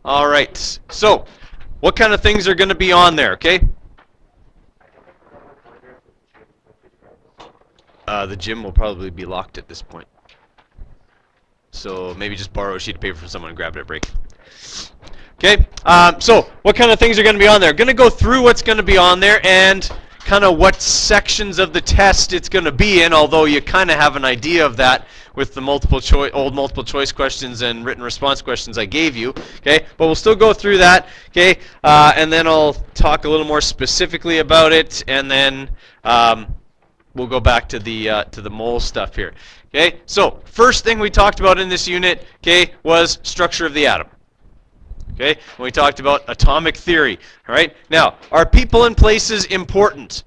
All right. So, what kind of things are going to be on there? Okay. The gym will probably be locked at this point. So maybe just borrow a sheet of paper from someone and grab it at break. Okay. So what kind of things are going to be on there? Going to go through what's going to be on there and kind of what sections of the test it's going to be in, although you kind of have an idea of that with the old multiple choice questions and written response questions I gave you. Okay, but we'll still go through that. Okay, and then I'll talk a little more specifically about it, and then we'll go back to the mole stuff here. Okay, so first thing we talked about in this unit, okay, was structure of the atom. Okay, when we talked about atomic theory. All right, now, are people and places important?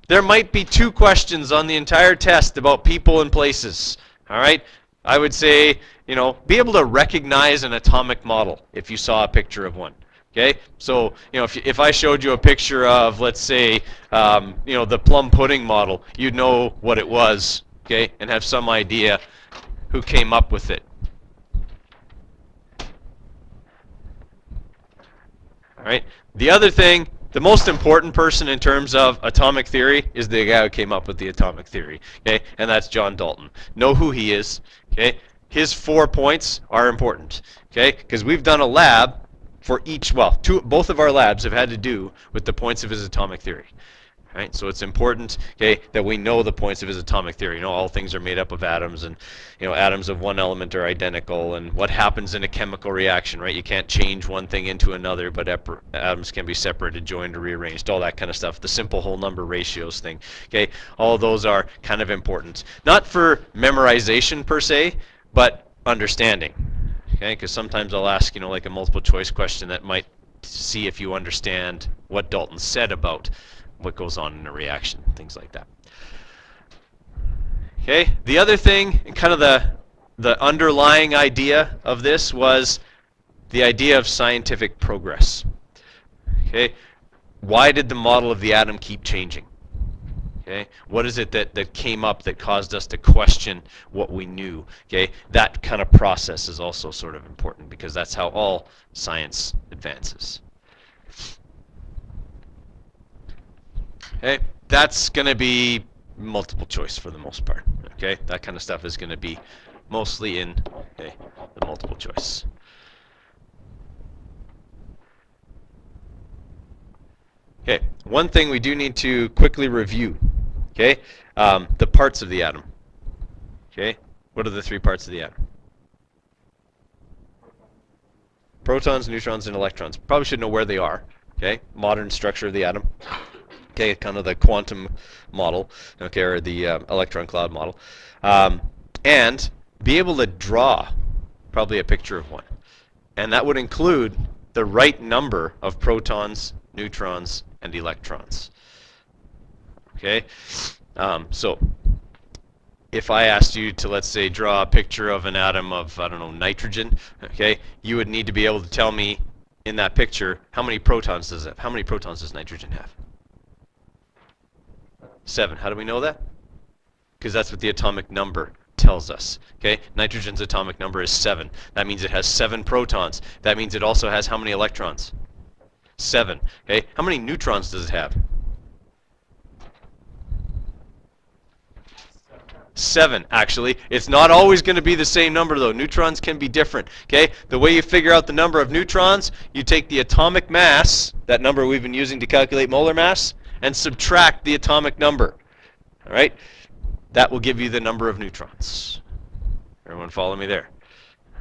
There might be 2 questions on the entire test about people and places. All right, I would say, be able to recognize an atomic model if you saw a picture of one. Okay, so if I showed you a picture of, let's say, the plum pudding model, you'd know what it was, okay, and have some idea who came up with it. All right. The other thing, the most important person in terms of atomic theory is the guy who came up with the atomic theory. Okay, and that's John Dalton. Know who he is. Okay, his 4 points are important. Okay, because we've done a lab for each. Well, both of our labs have had to do with the points of his atomic theory. Right? So it's important, okay, that we know the points of his atomic theory. All things are made up of atoms, and atoms of one element are identical, and what happens in a chemical reaction, right? You can't change one thing into another, but atoms can be separated, joined, or rearranged, all that kind of stuff. The simple whole number ratios thing, okay? All of those are kind of important. Not for memorization per se, but understanding, okay? Because sometimes I'll ask, like a multiple choice question that might see if you understand what Dalton said about what goes on in a reaction, things like that. Okay, the other thing, and kind of the underlying idea of this was the idea of scientific progress. Okay, why did the model of the atom keep changing? Okay, what is it that came up that caused us to question what we knew? Okay, that kind of process is also sort of important because that's how all science advances. Okay, that's going to be multiple choice for the most part. Okay, that kind of stuff is going to be mostly in the multiple choice. Okay, one thing we do need to quickly review. Okay, the parts of the atom. Okay, what are the 3 parts of the atom? Protons, neutrons, and electrons. Probably should know where they are. Okay, modern structure of the atom. Okay, kind of the quantum model, okay, or the electron cloud model, and be able to draw probably a picture of one, and that would include the right number of protons, neutrons, and electrons. Okay, so if I asked you to, let's say, draw a picture of an atom of, I don't know, nitrogen, okay, you would need to be able to tell me in that picture how many protons does it have? How many protons does nitrogen have? 7. How do we know that? Because that's what the atomic number tells us. Okay, nitrogen's atomic number is 7. That means it has 7 protons. That means it also has how many electrons? 7. Okay, how many neutrons does it have? 7, actually. It's not always going to be the same number, though. Neutrons can be different. Okay, the way you figure out the number of neutrons, you take the atomic mass, that number we've been using to calculate molar mass, and subtract the atomic number. All right? That will give you the number of neutrons. Everyone follow me there?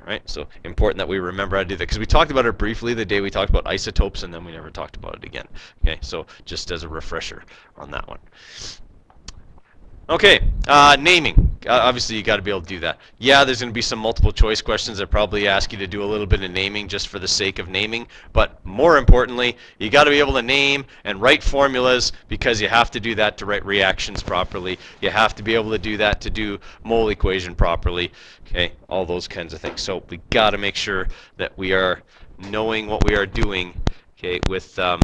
All right? So important that we remember how to do that. Because we talked about it briefly the day we talked about isotopes, and then we never talked about it again. Okay? So just as a refresher on that one. Okay, naming. Obviously, you got to be able to do that. Yeah, there's going to be some multiple choice questions that probably ask you to do a little bit of naming just for the sake of naming. But more importantly, you got to be able to name and write formulas because you have to do that to write reactions properly. You have to be able to do that to do mole equation properly. Okay, all those kinds of things. So we got to make sure that we are knowing what we are doing. Okay, with that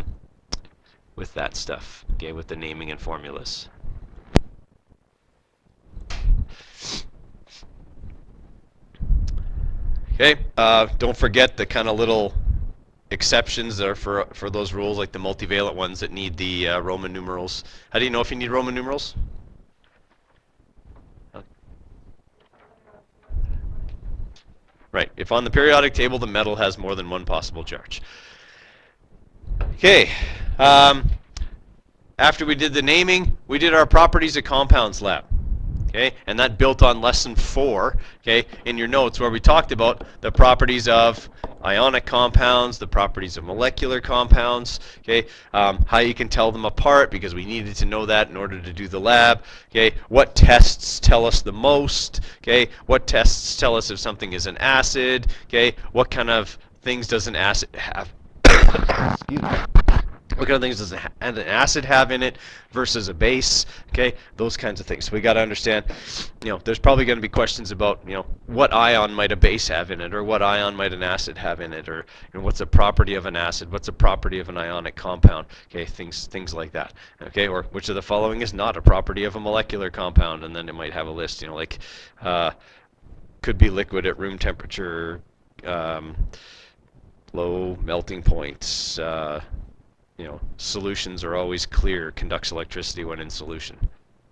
stuff. Okay, with the naming and formulas. Okay, don't forget the kind of little exceptions that are for those rules, like the multivalent ones that need the Roman numerals. How do you know if you need Roman numerals? Right. If on the periodic table the metal has more than one possible charge. Okay. After we did the naming, we did our properties of compounds lab. Okay, and that built on lesson 4, okay, in your notes where we talked about the properties of ionic compounds, the properties of molecular compounds, okay, how you can tell them apart because we needed to know that in order to do the lab, okay, what tests tell us the most, okay, what tests tell us if something is an acid, okay, what kind of things does an acid have, excuse me. What kind of things does an acid have in it versus a base? Okay, those kinds of things. So we got to understand, there's probably going to be questions about, what ion might a base have in it, or what ion might an acid have in it, or what's a property of an acid, what's a property of an ionic compound? Okay, things like that. Okay, or which of the following is not a property of a molecular compound, and then it might have a list. Like could be liquid at room temperature, low melting points. Solutions are always clear, conducts electricity when in solution.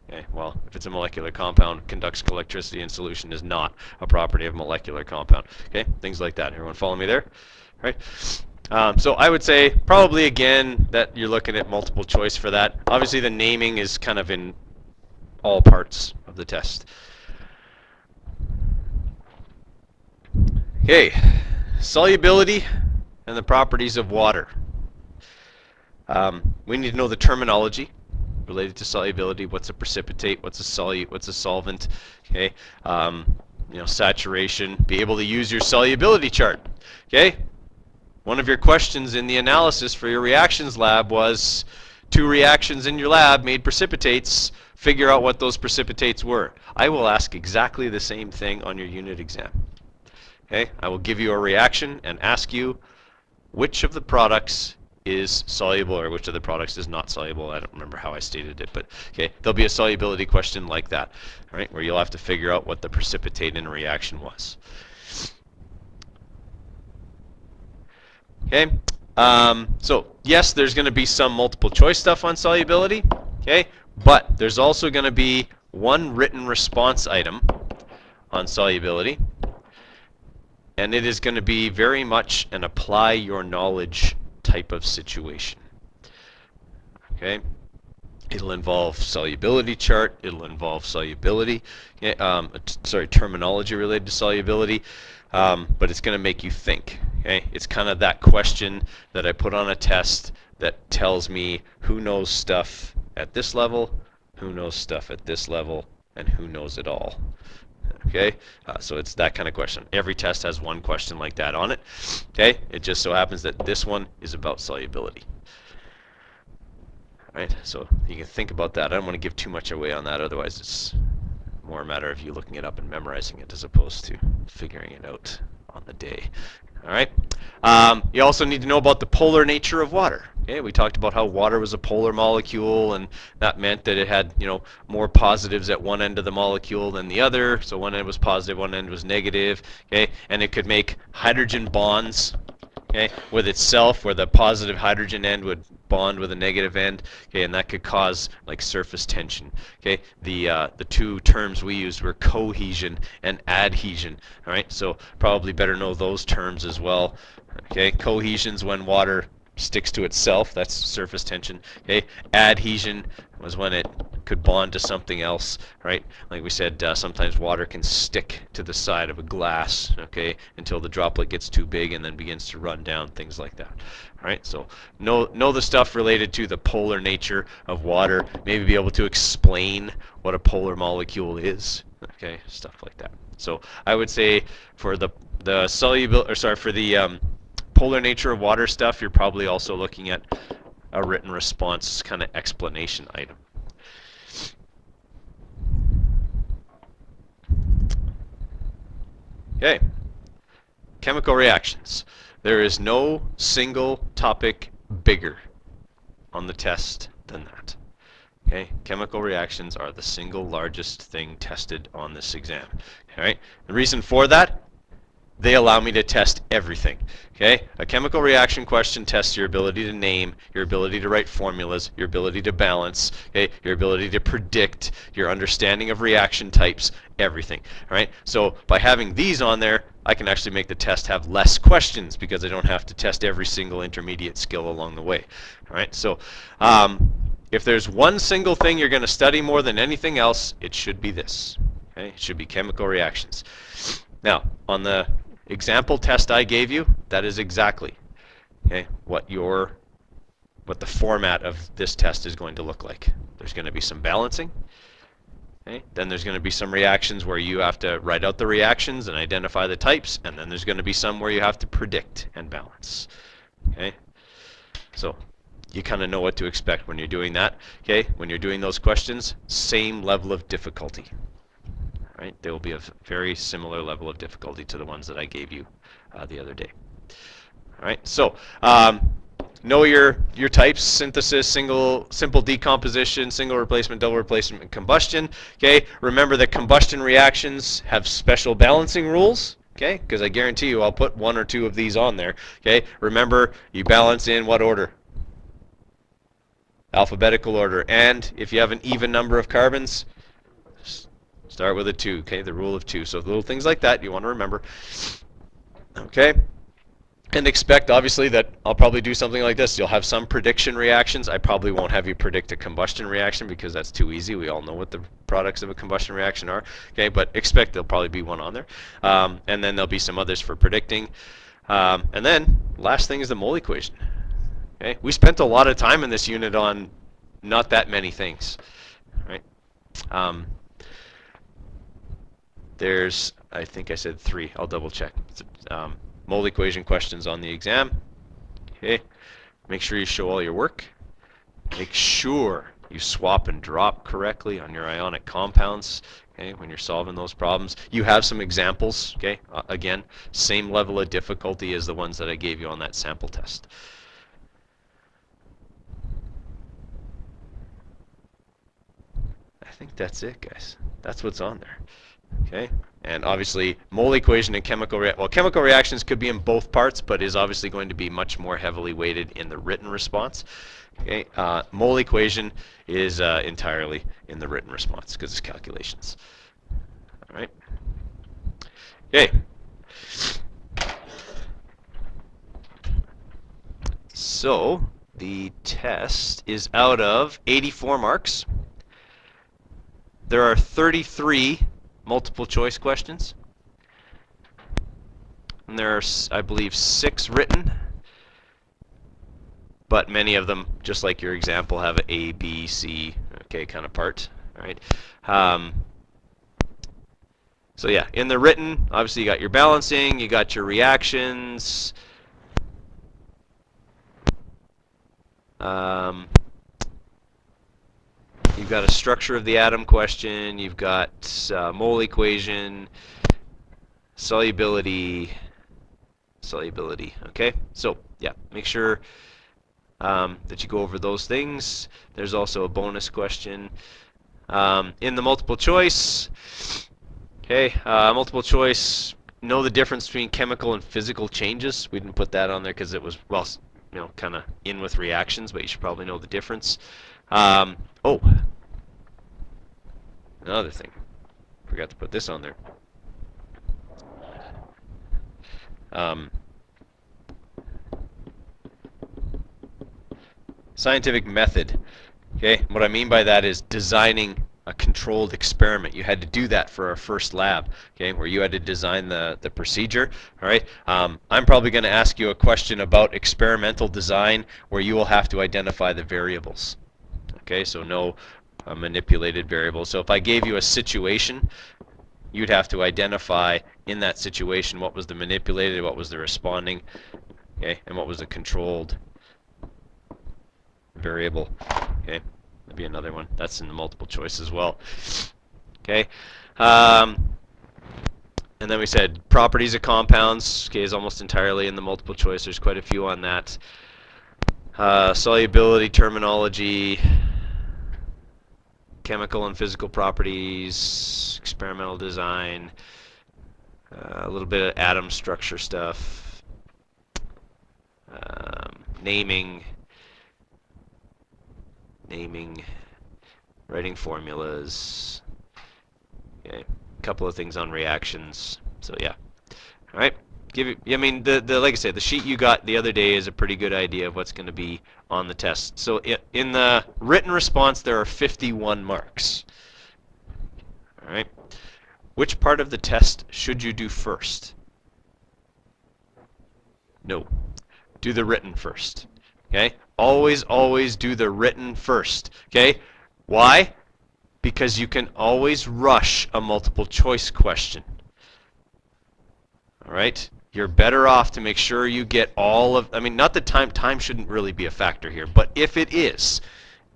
Okay, well, if it's a molecular compound, conducts electricity in solution is not a property of a molecular compound. Okay, things like that. Everyone follow me there? Right. So I would say probably again that you're looking at multiple choice for that. Obviously the naming is kind of in all parts of the test. Okay, solubility and the properties of water. We need to know the terminology related to solubility. What's a precipitate? What's a solvent? Okay, saturation. Be able to use your solubility chart. Okay, one of your questions in the analysis for your reactions lab was 2 reactions in your lab made precipitates. Figure out what those precipitates were. I will ask exactly the same thing on your unit exam. Okay, I will give you a reaction and ask you which of the products is soluble or which of the products is not soluble. I don't remember how I stated it, but okay, there'll be a solubility question like that, all right, where you'll have to figure out what the precipitate in a reaction was. Okay, so yes, there's going to be some multiple choice stuff on solubility, okay, but there's also going to be one written response item on solubility, and it is going to be very much an apply your knowledge type of situation. Okay, it'll involve solubility chart. It'll involve solubility. Terminology related to solubility, but it's going to make you think. Okay, it's kind of that question that I put on a test that tells me who knows stuff at this level, who knows stuff at this level, and who knows it all. Okay, so it's that kind of question. Every test has one question like that on it. Okay, it just so happens that this one is about solubility. All right, so you can think about that. I don't want to give too much away on that, otherwise it's more a matter of you looking it up and memorizing it as opposed to figuring it out on the day. All right. You also need to know about the polar nature of water. Okay, we talked about how water was a polar molecule, and that meant that it had, more positives at one end of the molecule than the other. So one end was positive, one end was negative. Okay, and it could make hydrogen bonds. Okay, with itself, where the positive hydrogen end would bond with a negative end. Okay, and that could cause like surface tension. Okay, the 2 terms we used were cohesion and adhesion. All right, so probably better know those terms as well. Okay, cohesion's when water sticks to itself, that's surface tension. Okay, adhesion was when it could bond to something else, right? Like we said, sometimes water can stick to the side of a glass, okay, until the droplet gets too big and then begins to run down, things like that. All right, so know the stuff related to the polar nature of water, maybe be able to explain what a polar molecule is, okay, stuff like that. So I would say for the polar nature of water stuff, you're probably also looking at a written response kind of explanation item. Okay, chemical reactions. There is no single topic bigger on the test than that. Okay, chemical reactions are the single largest thing tested on this exam. All right, the reason for that, they allow me to test everything. Okay? A chemical reaction question tests your ability to name, your ability to write formulas, your ability to balance, okay, your ability to predict, your understanding of reaction types, everything. All right? So by having these on there, I can actually make the test have less questions because I don't have to test every single intermediate skill along the way. All right? So if there's one single thing you're going to study more than anything else, it should be this. Okay? It should be chemical reactions. Now, on the example test I gave you, that is exactly, okay, what the format of this test is going to look like. There's going to be some balancing. Okay? Then there's going to be some reactions where you have to write out the reactions and identify the types, and then there's going to be some where you have to predict and balance. Okay? So you kind of know what to expect when you're doing that. Okay? When you're doing those questions, same level of difficulty. Right? They will be a very similar level of difficulty to the ones that I gave you the other day. All right, so know your types: synthesis, simple decomposition, single replacement, double replacement, and combustion. Okay, remember that combustion reactions have special balancing rules. Okay, because I guarantee you I'll put one or two of these on there. Okay, remember you balance in what order? Alphabetical order. And if you have an even number of carbons, start with a 2, okay? The rule of 2. So little things like that you want to remember. Okay? And expect, obviously, that I'll probably do something like this. You'll have some prediction reactions. I probably won't have you predict a combustion reaction because that's too easy. We all know what the products of a combustion reaction are. Okay? But expect there'll probably be one on there. And then there'll be some others for predicting. And then, last thing is the mole equation. Okay? We spent a lot of time in this unit on not that many things. Right? There's, I think I said 3. I'll double check. Mole equation questions on the exam. Okay. Make sure you show all your work. Make sure you swap and drop correctly on your ionic compounds. Okay, when you're solving those problems, you have some examples. Okay, again, same level of difficulty as the ones that I gave you on that sample test. I think that's it, guys. That's what's on there. Okay, and obviously mole equation and chemical reactions could be in both parts, but is obviously going to be much more heavily weighted in the written response. Okay, mole equation is entirely in the written response because it's calculations. All right. Okay. So the test is out of 84 marks. There are 33 multiple choice questions. And there are, I believe, 6 written. But many of them, just like your example, have an A, B, C, okay, kind of part. All right. So yeah, in the written, obviously you got your balancing, you got your reactions. You've got a structure of the atom question, you've got mole equation, solubility, okay? So, yeah, make sure that you go over those things. There's also a bonus question. In the multiple choice, okay, multiple choice, know the difference between chemical and physical changes. We didn't put that on there because it was, well, you know, kind of in with reactions, but you should probably know the difference. Oh, another thing. Forgot to put this on there. Scientific method. Okay, what I mean by that is designing a controlled experiment. You had to do that for our first lab, okay, where you had to design the procedure. All right, I'm probably going to ask you a question about experimental design where you will have to identify the variables. Okay, so no manipulated variables. So if I gave you a situation, you'd have to identify in that situation what was the manipulated, what was the responding, okay, and what was the controlled variable. Okay, that'd be another one. That's in the multiple choice as well. Okay, and then we said properties of compounds. Okay, is almost entirely in the multiple choice. There's quite a few on that. Solubility, terminology, chemical and physical properties, experimental design. A little bit of atom structure stuff, naming, writing formulas. Okay, a couple of things on reactions. So yeah, all right. I mean, like I said, the sheet you got the other day is a pretty good idea of what's going to be on the test. So in the written response, there are 51 marks. All right. Which part of the test should you do first? No. Do the written first. Okay? Always, always do the written first. Okay? Why? Because you can always rush a multiple choice question. All right? You're better off to make sure you get all of, I mean, not that time shouldn't really be a factor here, but if it is,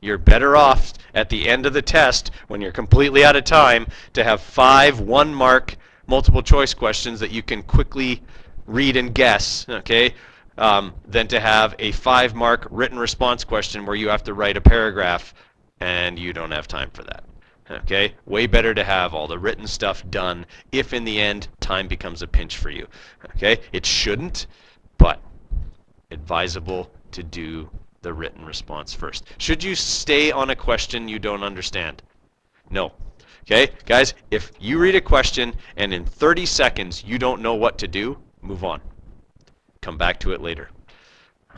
you're better off at the end of the test, when you're completely out of time, to have 5 one-mark multiple choice questions that you can quickly read and guess, okay, than to have a 5-mark written response question where you have to write a paragraph and you don't have time for that. Okay, way better to have all the written stuff done if in the end time becomes a pinch for you. Okay, it shouldn't, but advisable to do the written response first. Should you stay on a question you don't understand? No. Okay, guys, if you read a question and in 30 seconds you don't know what to do, move on. Come back to it later.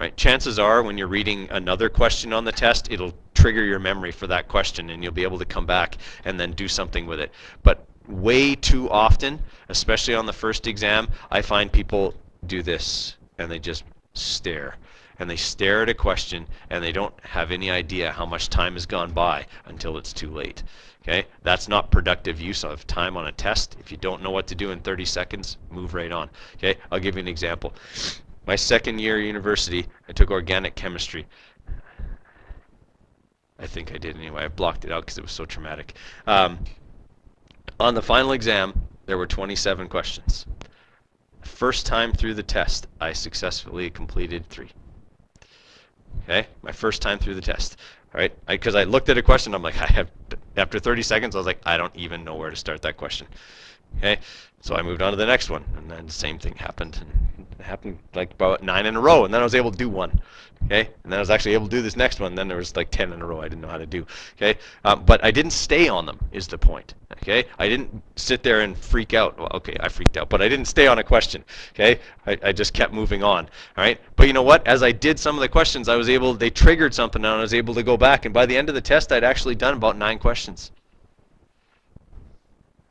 Right? Chances are when you're reading another question on the test, it'll trigger your memory for that question and you'll be able to come back and then do something with it. But way too often, especially on the first exam, I find people do this and they just stare. And they stare at a question and they don't have any idea how much time has gone by until it's too late. Okay? That's not productive use of time on a test. If you don't know what to do in 30 seconds, move right on. Okay? I'll give you an example. My second year at university, I took organic chemistry. I think I did anyway. I blocked it out because it was so traumatic. On the final exam, there were 27 questions. First time through the test, I successfully completed 3. Okay, my first time through the test. All right, because I looked at a question, I'm like, after 30 seconds, I was like, I don't even know where to start that question. Okay, so I moved on to the next one, and then the same thing happened. And it happened like about 9 in a row, and then I was able to do 1. Okay, and then I was actually able to do this next one. And then there was like 10 in a row I didn't know how to do. Okay, but I didn't stay on them is the point. Okay, I didn't sit there and freak out. Well, okay, I freaked out, but I didn't stay on a question. Okay, I just kept moving on. All right, but you know what? As I did some of the questions, they triggered something, and I was able to go back. And by the end of the test, I'd actually done about 9 questions.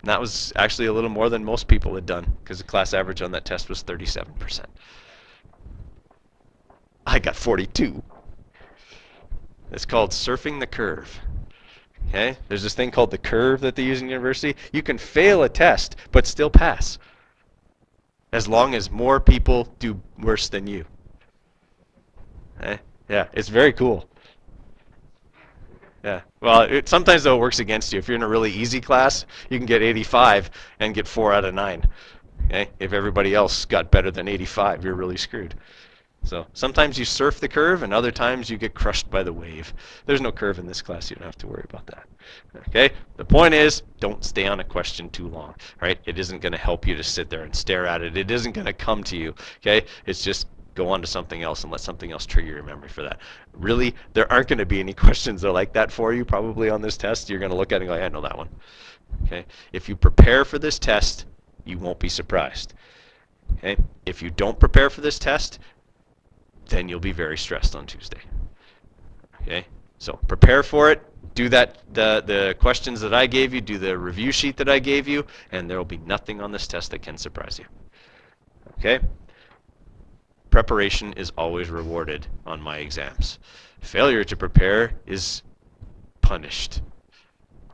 And that was actually a little more than most people had done, because the class average on that test was 37%. I got 42. It's called surfing the curve. Okay? There's this thing called the curve that they use in university. You can fail a test, but still pass, as long as more people do worse than you. Okay? Yeah, it's very cool. Yeah. Well, sometimes though it works against you. If you're in a really easy class, you can get 85 and get 4 out of 9. Okay? If everybody else got better than 85, you're really screwed. So sometimes you surf the curve, and other times you get crushed by the wave. There's no curve in this class. You don't have to worry about that. Okay? The point is, don't stay on a question too long. Right? It isn't going to help you to sit there and stare at it. It isn't going to come to you. Okay? It's just go on to something else and let something else trigger your memory for that. Really, there aren't going to be any questions that are like that for you probably on this test. You're going to look at it and go, I know that one. Okay? If you prepare for this test, you won't be surprised. Okay? If you don't prepare for this test, then you'll be very stressed on Tuesday. Okay? So prepare for it. Do that, the questions that I gave you, do the review sheet that I gave you, and there will be nothing on this test that can surprise you. Okay? Preparation is always rewarded on my exams. Failure to prepare is punished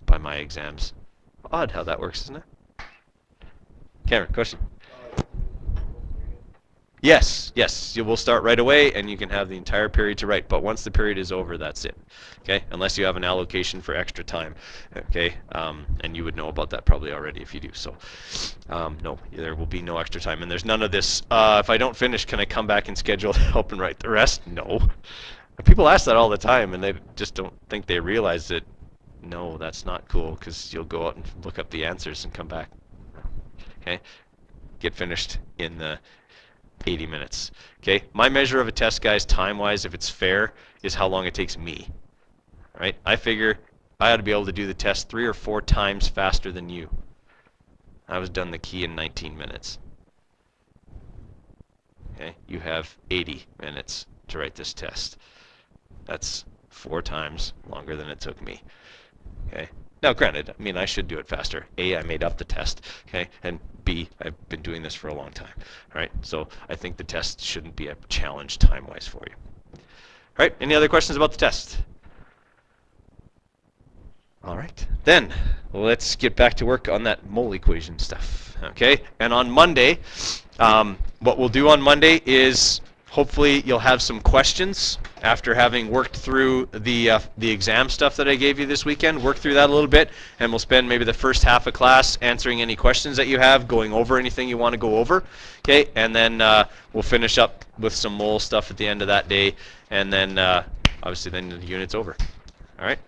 by my exams. Odd how that works, isn't it? Cameron, question? Yes, yes, you will start right away, and you can have the entire period to write. But once the period is over, that's it. Okay, unless you have an allocation for extra time. Okay, and you would know about that probably already if you do. So, no, there will be no extra time, and there's none of this. If I don't finish, can I come back and schedule to help and write the rest? No. People ask that all the time, and they just don't think they realize that. No, that's not cool, because you'll go out and look up the answers and come back. Okay. get finished in the 80 minutes. Okay, my measure of a test, guys, time-wise, if it's fair, is how long it takes me. Right? I figure I ought to be able to do the test 3 or 4 times faster than you. I was done the key in 19 minutes. Okay, you have 80 minutes to write this test. That's 4 times longer than it took me. Okay. Now, granted, I mean, I should do it faster. A, I made up the test, okay, and B, I've been doing this for a long time. All right, so I think the test shouldn't be a challenge time-wise for you. All right, any other questions about the test? All right, then let's get back to work on that mole equation stuff, okay? And on Monday, what we'll do on Monday is hopefully you'll have some questions after having worked through the exam stuff that I gave you this weekend. Work through that a little bit, and we'll spend maybe the first half of class answering any questions that you have, going over anything you want to go over, okay? And then we'll finish up with some mole stuff at the end of that day, and then obviously then the unit's over. All right?